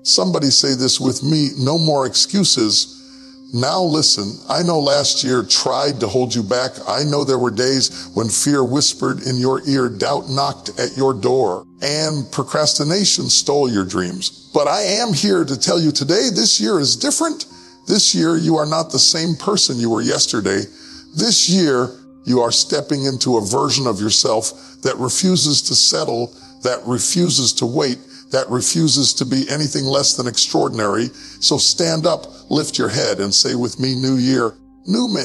Somebody say this with me: no more excuses. Now listen, I know last year tried to hold you back. I know there were days when fear whispered in your ear, doubt knocked at your door, and procrastination stole your dreams. But I am here to tell you today, this year is different. This year, you are not the same person you were yesterday. This year, you are stepping into a version of yourself that refuses to settle, that refuses to wait, that refuses to be anything less than extraordinary. So stand up, lift your head, and say with me, new year, new me.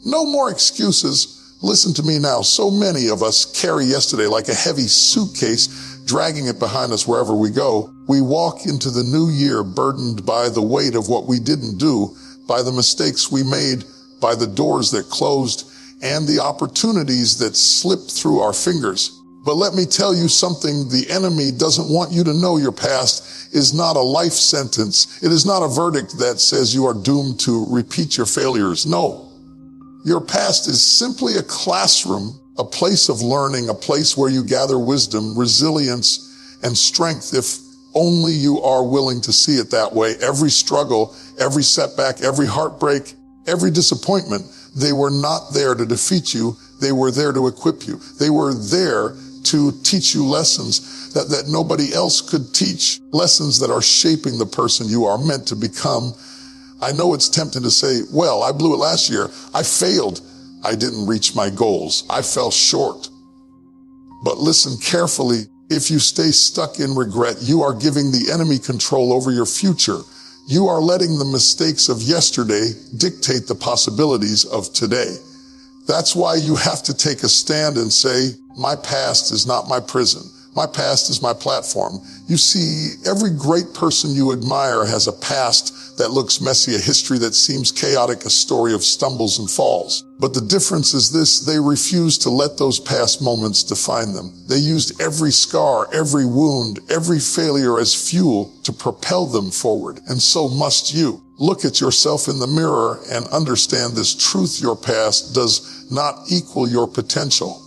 No more excuses. Listen to me now. So many of us carry yesterday like a heavy suitcase, dragging it behind us wherever we go. We walk into the new year burdened by the weight of what we didn't do, by the mistakes we made, by the doors that closed, and the opportunities that slipped through our fingers. But let me tell you something: the enemy doesn't want you to know your past is not a life sentence. It is not a verdict that says you are doomed to repeat your failures. No. Your past is simply a classroom, a place of learning, a place where you gather wisdom, resilience, and strength if only you are willing to see it that way. Every struggle, every setback, every heartbreak, every disappointment, they were not there to defeat you. They were there to equip you. They were there to teach you lessons that nobody else could teach, lessons that are shaping the person you are meant to become. I know it's tempting to say, well, I blew it last year. I failed. I didn't reach my goals. I fell short. But listen carefully. If you stay stuck in regret, you are giving the enemy control over your future. You are letting the mistakes of yesterday dictate the possibilities of today. That's why you have to take a stand and say, my past is not my prison. My past is my platform. You see, every great person you admire has a past that looks messy, a history that seems chaotic, a story of stumbles and falls. But the difference is this: they refused to let those past moments define them. They used every scar, every wound, every failure as fuel to propel them forward. And so must you. Look at yourself in the mirror and understand this truth: your past does not equal your potential.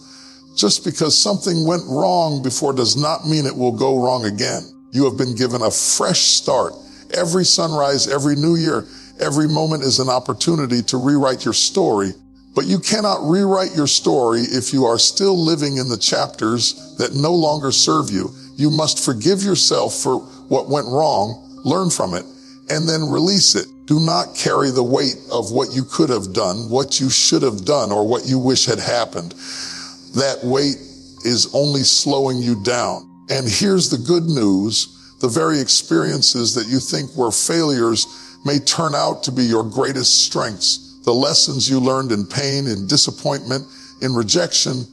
Just because something went wrong before does not mean it will go wrong again. You have been given a fresh start. Every sunrise, every new year, every moment is an opportunity to rewrite your story. But you cannot rewrite your story if you are still living in the chapters that no longer serve you. You must forgive yourself for what went wrong, learn from it, and then release it. Do not carry the weight of what you could have done, what you should have done, or what you wish had happened. That weight is only slowing you down. And here's the good news: the very experiences that you think were failures may turn out to be your greatest strengths. The lessons you learned in pain, in disappointment, in rejection,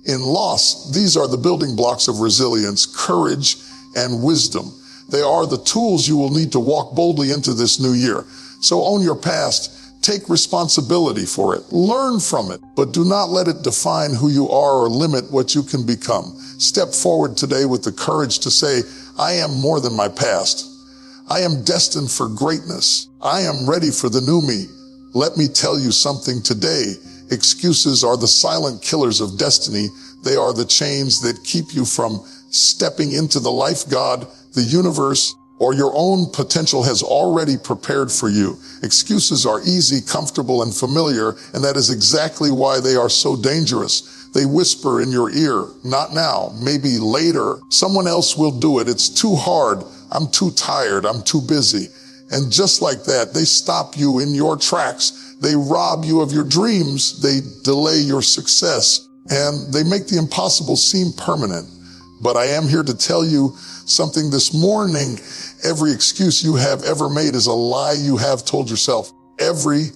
in loss, these are the building blocks of resilience, courage, and wisdom. They are the tools you will need to walk boldly into this new year. So own your past. Take responsibility for it. Learn from it, but do not let it define who you are or limit what you can become. Step forward today with the courage to say, I am more than my past. I am destined for greatness. I am ready for the new me. Let me tell you something today. Excuses are the silent killers of destiny. They are the chains that keep you from stepping into the life God, the universe, or your own potential has already prepared for you. Excuses are easy, comfortable, and familiar, and that is exactly why they are so dangerous. They whisper in your ear, not now, maybe later. Someone else will do it. It's too hard. I'm too tired. I'm too busy. And just like that, they stop you in your tracks. They rob you of your dreams. They delay your success, and they make the impossible seem permanent. But I am here to tell you something this morning. Every excuse you have ever made is a lie you have told yourself. Every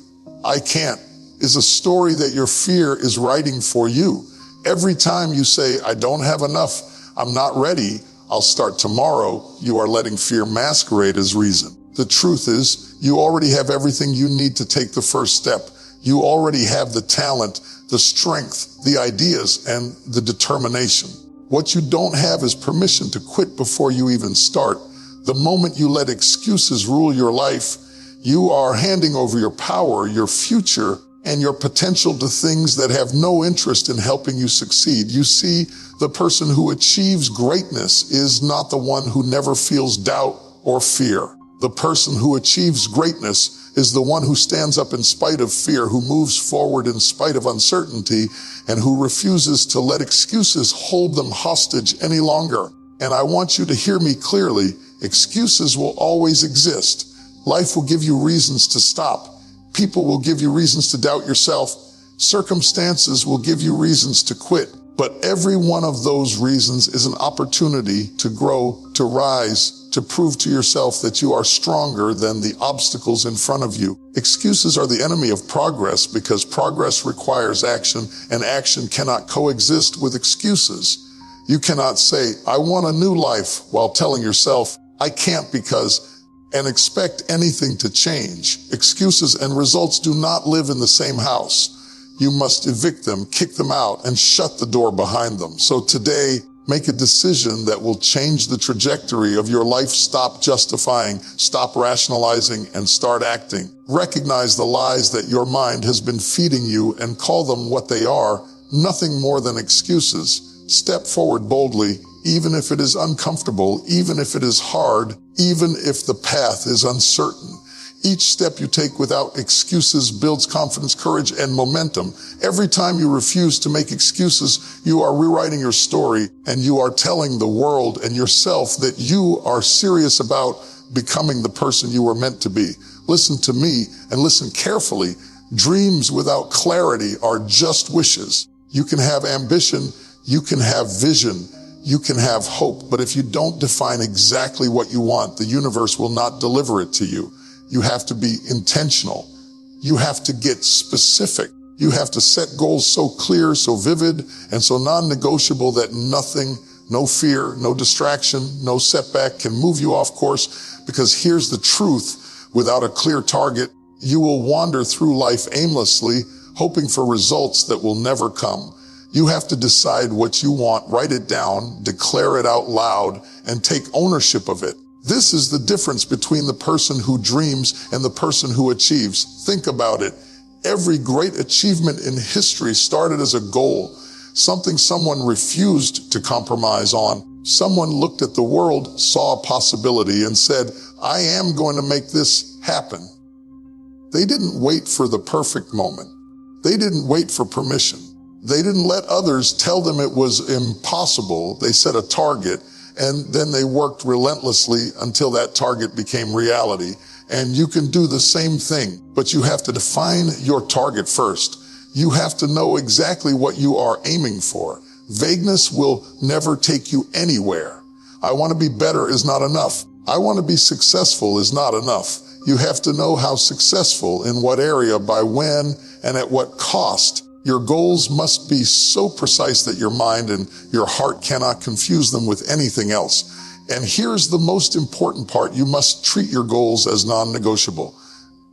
I can't is a story that your fear is writing for you. Every time you say, I don't have enough, I'm not ready, I'll start tomorrow, you are letting fear masquerade as reason. The truth is, you already have everything you need to take the first step. You already have the talent, the strength, the ideas, and the determination. What you don't have is permission to quit before you even start. The moment you let excuses rule your life, you are handing over your power, your future, and your potential to things that have no interest in helping you succeed. You see, the person who achieves greatness is not the one who never feels doubt or fear. The person who achieves greatness is the one who stands up in spite of fear, who moves forward in spite of uncertainty, and who refuses to let excuses hold them hostage any longer. And I want you to hear me clearly. Excuses will always exist. Life will give you reasons to stop. People will give you reasons to doubt yourself. Circumstances will give you reasons to quit. But every one of those reasons is an opportunity to grow, to rise, to prove to yourself that you are stronger than the obstacles in front of you. Excuses are the enemy of progress because progress requires action, and action cannot coexist with excuses. You cannot say, I want a new life, while telling yourself, I can't because, and expect anything to change. Excuses and results do not live in the same house. You must evict them, kick them out, and shut the door behind them. So today, make a decision that will change the trajectory of your life. Stop justifying, stop rationalizing, and start acting. Recognize the lies that your mind has been feeding you and call them what they are, nothing more than excuses. Step forward boldly, even if it is uncomfortable, even if it is hard, even if the path is uncertain. Each step you take without excuses builds confidence, courage, and momentum. Every time you refuse to make excuses, you are rewriting your story, and you are telling the world and yourself that you are serious about becoming the person you were meant to be. Listen to me and listen carefully. Dreams without clarity are just wishes. You can have ambition, you can have vision, you can have hope, but if you don't define exactly what you want, the universe will not deliver it to you. You have to be intentional. You have to get specific. You have to set goals so clear, so vivid, and so non-negotiable that nothing, no fear, no distraction, no setback can move you off course. Because here's the truth, without a clear target, you will wander through life aimlessly, hoping for results that will never come. You have to decide what you want, write it down, declare it out loud, and take ownership of it. This is the difference between the person who dreams and the person who achieves. Think about it. Every great achievement in history started as a goal, something someone refused to compromise on. Someone looked at the world, saw a possibility, and said, I am going to make this happen. They didn't wait for the perfect moment. They didn't wait for permission. They didn't let others tell them it was impossible. They set a target, and then they worked relentlessly until that target became reality. And you can do the same thing, but you have to define your target first. You have to know exactly what you are aiming for. Vagueness will never take you anywhere. I want to be better is not enough. I want to be successful is not enough. You have to know how successful, in what area, by when, and at what cost. Your goals must be so precise that your mind and your heart cannot confuse them with anything else. And here's the most important part. You must treat your goals as non-negotiable.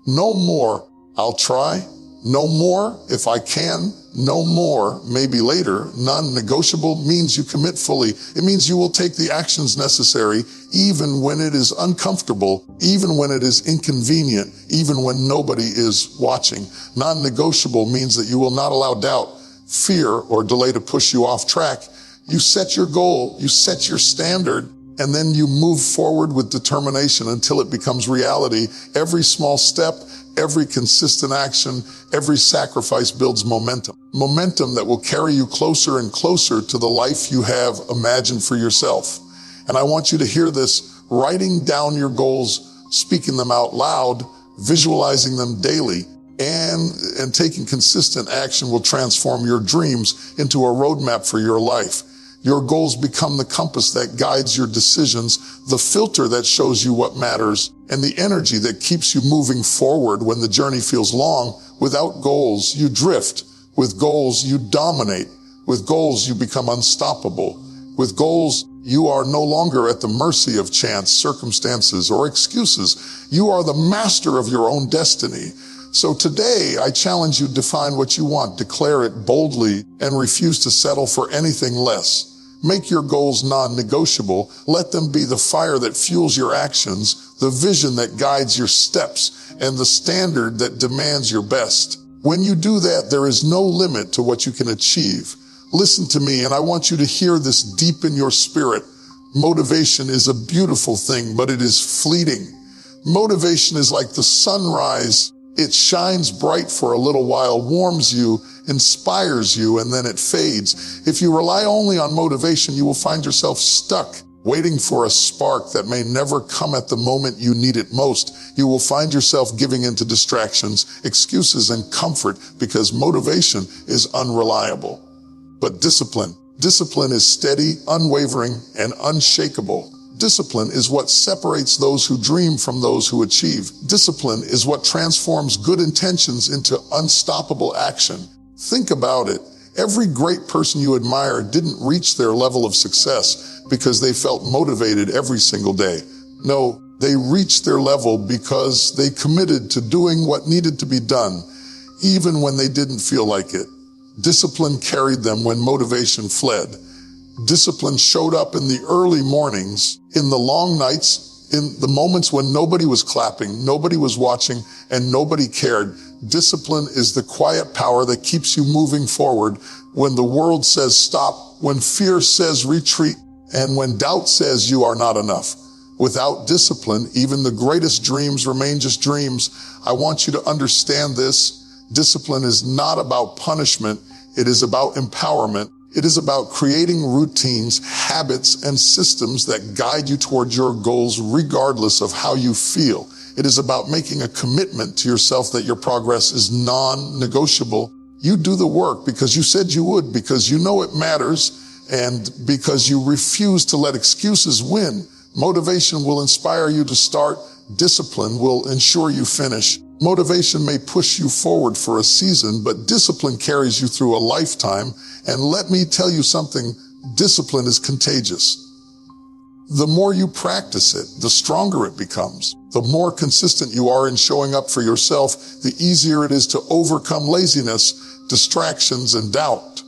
No more, I'll try. No more, if I can. No more, maybe later. Non-negotiable means you commit fully. It means you will take the actions necessary, even when it is uncomfortable, even when it is inconvenient, even when nobody is watching. Non-negotiable means that you will not allow doubt, fear, or delay to push you off track. You set your goal, you set your standard, and then you move forward with determination until it becomes reality. Every small step, every consistent action, every sacrifice builds momentum. Momentum that will carry you closer and closer to the life you have imagined for yourself. And I want you to hear this. Writing down your goals, speaking them out loud, visualizing them daily, and taking consistent action will transform your dreams into a roadmap for your life. Your goals become the compass that guides your decisions, the filter that shows you what matters, and the energy that keeps you moving forward when the journey feels long. Without goals, you drift. With goals, you dominate. With goals, you become unstoppable. With goals, you are no longer at the mercy of chance, circumstances, or excuses. You are the master of your own destiny. So today, I challenge you to define what you want, declare it boldly, and refuse to settle for anything less. Make your goals non-negotiable. Let them be the fire that fuels your actions, the vision that guides your steps, and the standard that demands your best. When you do that, there is no limit to what you can achieve. Listen to me, and I want you to hear this deep in your spirit. Motivation is a beautiful thing, but it is fleeting. Motivation is like the sunrise. It shines bright for a little while, warms you, inspires you, and then it fades. If you rely only on motivation, you will find yourself stuck, waiting for a spark that may never come at the moment you need it most. You will find yourself giving into distractions, excuses, and comfort because motivation is unreliable. But discipline is steady, unwavering, and unshakable. Discipline is what separates those who dream from those who achieve. Discipline is what transforms good intentions into unstoppable action. Think about it. Every great person you admire didn't reach their level of success because they felt motivated every single day. No, they reached their level because they committed to doing what needed to be done, even when they didn't feel like it. Discipline carried them when motivation fled. Discipline showed up in the early mornings, in the long nights, in the moments when nobody was clapping, nobody was watching, and nobody cared. Discipline is the quiet power that keeps you moving forward when the world says stop, when fear says retreat, and when doubt says you are not enough. Without discipline, even the greatest dreams remain just dreams. I want you to understand this. Discipline is not about punishment. It is about empowerment. It is about creating routines, habits, and systems that guide you towards your goals regardless of how you feel. It is about making a commitment to yourself that your progress is non-negotiable. You do the work because you said you would, because you know it matters, and because you refuse to let excuses win. Motivation will inspire you to start. Discipline will ensure you finish. Motivation may push you forward for a season, but discipline carries you through a lifetime. And let me tell you something, discipline is contagious. The more you practice it, the stronger it becomes. The more consistent you are in showing up for yourself, the easier it is to overcome laziness, distractions, and doubt.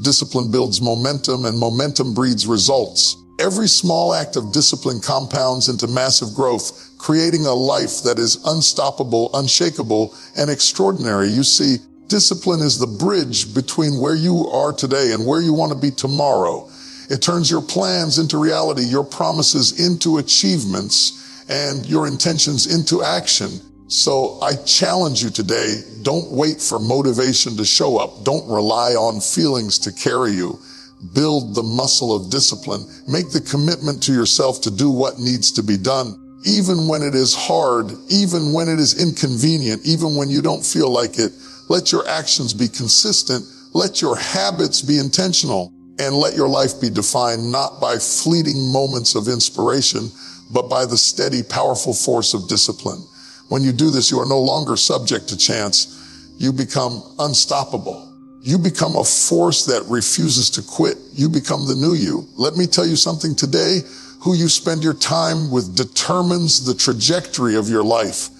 Discipline builds momentum, and momentum breeds results. Every small act of discipline compounds into massive growth, creating a life that is unstoppable, unshakable, and extraordinary. You see, discipline is the bridge between where you are today and where you want to be tomorrow. It turns your plans into reality, your promises into achievements, and your intentions into action. So I challenge you today, don't wait for motivation to show up. Don't rely on feelings to carry you. Build the muscle of discipline. Make the commitment to yourself to do what needs to be done. Even when it is hard, even when it is inconvenient, even when you don't feel like it, let your actions be consistent. Let your habits be intentional, and let your life be defined not by fleeting moments of inspiration, but by the steady, powerful force of discipline. When you do this, you are no longer subject to chance. You become unstoppable. You become a force that refuses to quit. You become the new you. Let me tell you something today. Who you spend your time with determines the trajectory of your life.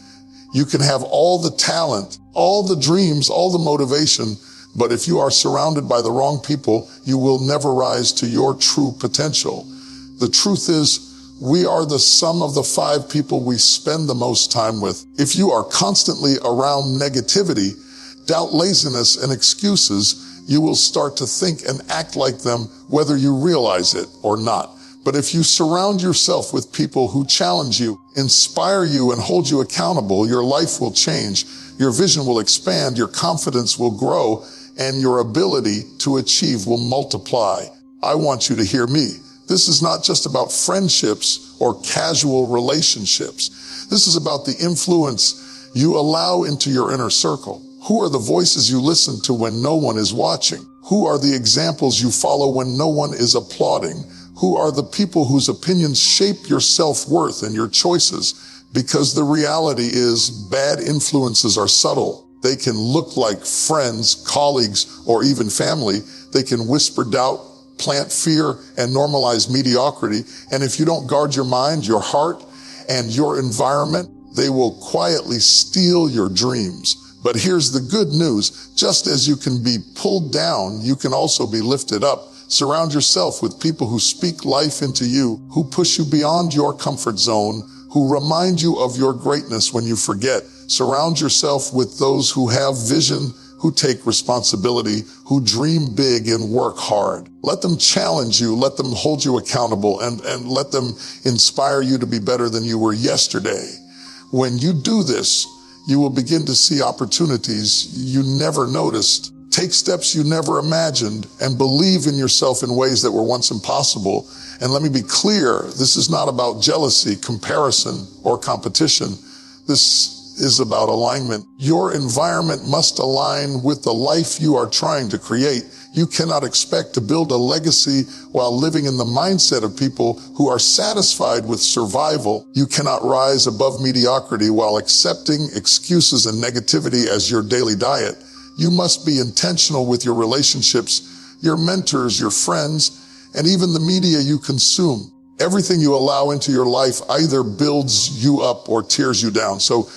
You can have all the talent, all the dreams, all the motivation, but if you are surrounded by the wrong people, you will never rise to your true potential. The truth is, we are the sum of the 5 people we spend the most time with. If you are constantly around negativity, doubt, laziness, and excuses, you will start to think and act like them whether you realize it or not. But if you surround yourself with people who challenge you, inspire you, and hold you accountable, your life will change, your vision will expand, your confidence will grow, and your ability to achieve will multiply. I want you to hear me. This is not just about friendships or casual relationships. This is about the influence you allow into your inner circle. Who are the voices you listen to when no one is watching? Who are the examples you follow when no one is applauding? Who are the people whose opinions shape your self-worth and your choices? Because the reality is, bad influences are subtle. They can look like friends, colleagues, or even family. They can whisper doubt, plant fear, and normalize mediocrity. And if you don't guard your mind, your heart, and your environment, they will quietly steal your dreams. But here's the good news. Just as you can be pulled down, you can also be lifted up. Surround yourself with people who speak life into you, who push you beyond your comfort zone, who remind you of your greatness when you forget. Surround yourself with those who have vision, who take responsibility, who dream big and work hard. Let them challenge you, let them hold you accountable, and let them inspire you to be better than you were yesterday. When you do this, you will begin to see opportunities you never noticed. Take steps you never imagined and believe in yourself in ways that were once impossible. And let me be clear, this is not about jealousy, comparison, or competition. This is about alignment. Your environment must align with the life you are trying to create. You cannot expect to build a legacy while living in the mindset of people who are satisfied with survival. You cannot rise above mediocrity while accepting excuses and negativity as your daily diet. You must be intentional with your relationships, your mentors, your friends, and even the media you consume. Everything you allow into your life either builds you up or tears you down. So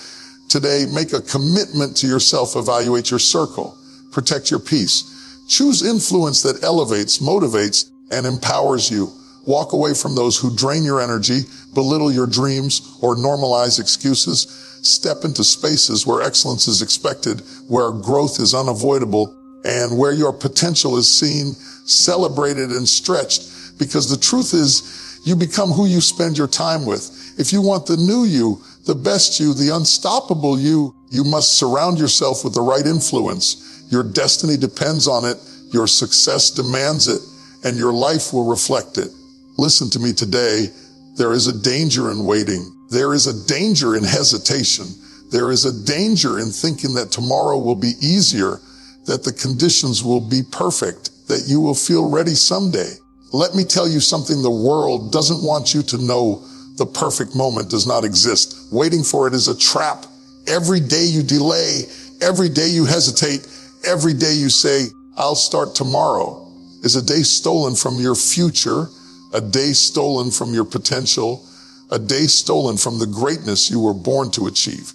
today, make a commitment to yourself, evaluate your circle, protect your peace. Choose influence that elevates, motivates, and empowers you. Walk away from those who drain your energy, belittle your dreams, or normalize excuses. Step into spaces where excellence is expected, where growth is unavoidable, and where your potential is seen, celebrated, and stretched. Because the truth is, you become who you spend your time with. If you want the new you, the best you, the unstoppable you, you must surround yourself with the right influence. Your destiny depends on it, your success demands it, and your life will reflect it. Listen to me today. There is a danger in waiting. There is a danger in hesitation. There is a danger in thinking that tomorrow will be easier, that the conditions will be perfect, that you will feel ready someday. Let me tell you something the world doesn't want you to know. The perfect moment does not exist. Waiting for it is a trap. Every day you delay, every day you hesitate, every day you say, I'll start tomorrow, is a day stolen from your future, a day stolen from your potential, a day stolen from the greatness you were born to achieve.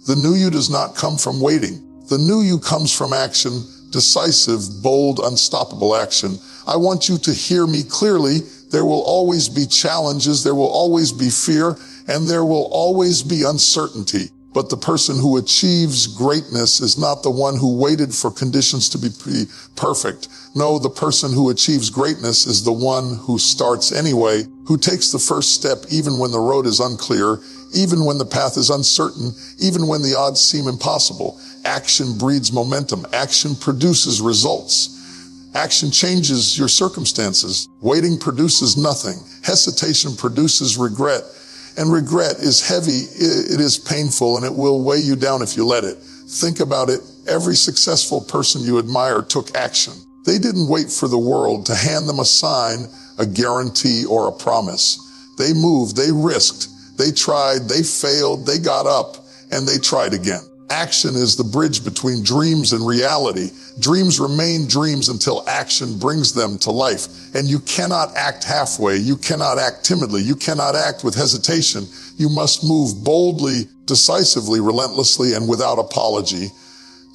The new you does not come from waiting. The new you comes from action, decisive, bold, unstoppable action. I want you to hear me clearly. There will always be challenges, there will always be fear, and there will always be uncertainty. But the person who achieves greatness is not the one who waited for conditions to be perfect. No, the person who achieves greatness is the one who starts anyway, who takes the first step even when the road is unclear, even when the path is uncertain, even when the odds seem impossible. Action breeds momentum. Action produces results. Action changes your circumstances. Waiting produces nothing. Hesitation produces regret. And regret is heavy, it is painful, and it will weigh you down if you let it. Think about it. Every successful person you admire took action. They didn't wait for the world to hand them a sign, a guarantee, or a promise. They moved, they risked, they tried, they failed, they got up, and they tried again. Action is the bridge between dreams and reality. Dreams remain dreams until action brings them to life. And you cannot act halfway. You cannot act timidly. You cannot act with hesitation. You must move boldly, decisively, relentlessly, and without apology.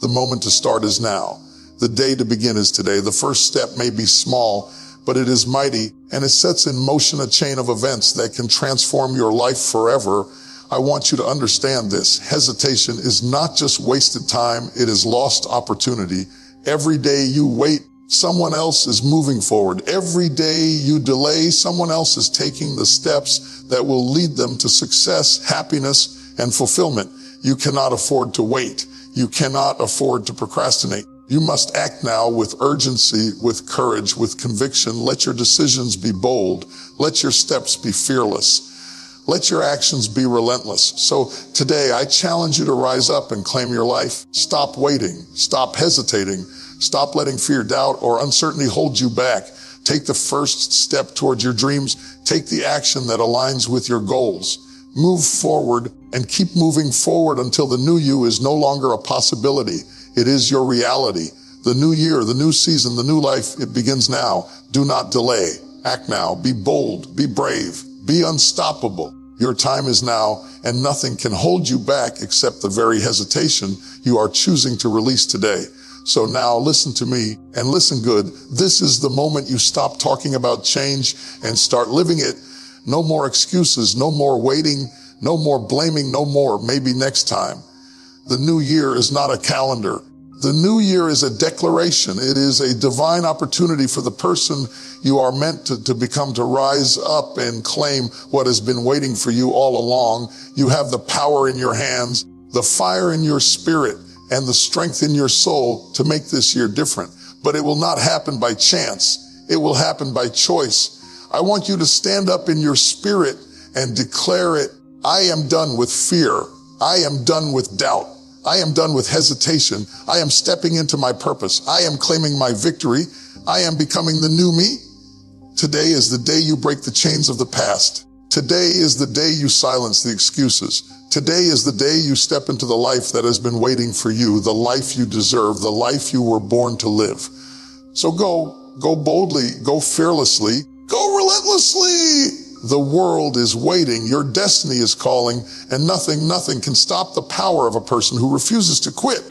The moment to start is now. The day to begin is today. The first step may be small, but it is mighty, and it sets in motion a chain of events that can transform your life forever. I want you to understand this. Hesitation is not just wasted time, it is lost opportunity. Every day you wait, someone else is moving forward. Every day you delay, someone else is taking the steps that will lead them to success, happiness, and fulfillment. You cannot afford to wait. You cannot afford to procrastinate. You must act now with urgency, with courage, with conviction. Let your decisions be bold. Let your steps be fearless. Let your actions be relentless. So today, I challenge you to rise up and claim your life. Stop waiting. Stop hesitating. Stop letting fear, doubt, or uncertainty hold you back. Take the first step towards your dreams. Take the action that aligns with your goals. Move forward and keep moving forward until the new you is no longer a possibility. It is your reality. The new year, the new season, the new life, it begins now. Do not delay. Act now. Be bold. Be brave. Be unstoppable. Your time is now, and nothing can hold you back except the very hesitation you are choosing to release today. So now listen to me and listen good. This is the moment you stop talking about change and start living it. No more excuses, no more waiting, no more blaming, no more maybe next time. The new year is not a calendar. The new year is a declaration. It is a divine opportunity for the person you are meant to become, to rise up and claim what has been waiting for you all along. You have the power in your hands, the fire in your spirit, and the strength in your soul to make this year different. But it will not happen by chance. It will happen by choice. I want you to stand up in your spirit and declare it. I am done with fear. I am done with doubt. I am done with hesitation. I am stepping into my purpose. I am claiming my victory. I am becoming the new me. Today is the day you break the chains of the past. Today is the day you silence the excuses. Today is the day you step into the life that has been waiting for you, the life you deserve, the life you were born to live. So go boldly, go fearlessly, go relentlessly. The world is waiting, your destiny is calling, and nothing can stop the power of a person who refuses to quit.